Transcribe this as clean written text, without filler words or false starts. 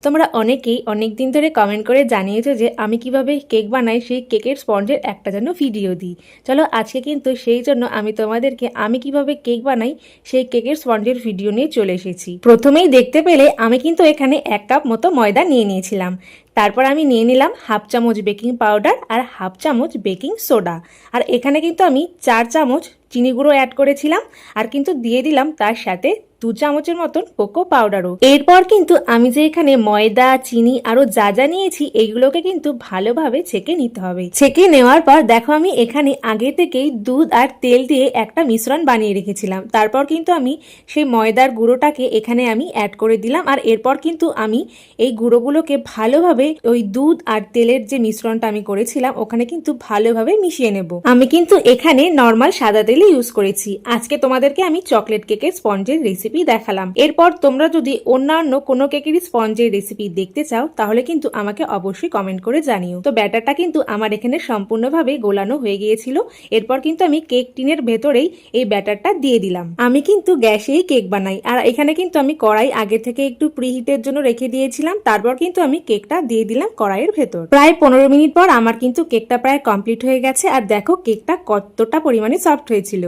তোমরা অনেকেই অনেক দিন ধরে কমেন্ট করে জানিয়েছো যে আমি কিভাবে কেক বানাই, সেই কেকের স্পঞ্জের একটা যেন ভিডিও দিই। চলো আজকে কিন্তু সেই জন্য আমি তোমাদেরকে আমি কিভাবে কেক বানাই সেই কেকের স্পঞ্জের ভিডিও নিয়ে চলে এসেছি। প্রথমেই দেখতে পেলে আমি কিন্তু এখানে 1 কাপ মতো ময়দা নিয়ে নিয়েছিলাম। তারপর আমি নিয়ে নিলাম 1/2 চামচ বেকিং পাউডার আর 1/2 চামচ বেকিং সোডা। আর এখানে কিন্তু আমি 4 চামচ চিনি গুঁড়ো অ্যাড করেছিলাম, আর কিন্তু দিয়ে দিলাম তার সাথে 2 চামচের মতন কোকো পাউডারও। এরপর কিন্তু আমি যে এখানে ময়দা, চিনি আরো যা যা নিয়েছি এইগুলোকে কিন্তু ভালোভাবে ছেঁকে নিতে হবে। ছেঁকে নেওয়ার পর দেখো আমি এখানে আগে থেকেই দুধ আর তেল দিয়ে একটা মিশ্রণ বানিয়ে রেখেছিলাম। তারপর কিন্তু আমি সেই ময়দার গুঁড়োটাকে এখানে আমি অ্যাড করে দিলাম, আর এরপর কিন্তু আমি এই গুঁড়োগুলোকে ভালোভাবে ওই দুধ আর তেলের যে মিশ্রণটা আমি করেছিলাম ওখানে কিন্তু ভালোভাবে মিশিয়ে নেব। আমি কিন্তু এখানে নর্মাল সাদা তেল ইউজ করেছি। আজকে তোমাদেরকে আমি চকলেট কেকের স্পঞ্জের রেসিপি দেখালাম। এরপর তোমরা যদি অন্যান্য কোনো কেকেরই স্পঞ্জের রেসিপি দেখতে চাও তাহলে কিন্তু আমাকে অবশ্যই কমেন্ট করে জানিও। তো ব্যাটারটা কিন্তু আমার এখানে সম্পূর্ণভাবে গোলানো হয়ে গিয়েছিল। এরপর কিন্তু আমি কেক টিনের ভেতরেই এই ব্যাটারটা দিয়ে দিলাম। আমি কিন্তু গ্যাসেই কেক বানাই, আর এখানে কিন্তু আমি কড়াই আগে থেকে একটু প্রিহিটের জন্য রেখে দিয়েছিলাম। তারপর কিন্তু আমি কেকটা দিয়ে দিলাম কড়াইয়ের ভেতর। প্রায় 15 মিনিট পর আমার কিন্তু কেকটা প্রায় কমপ্লিট হয়ে গেছে, আর দেখো কেকটা কতটা পরিমাণে সফট হয়েছিল।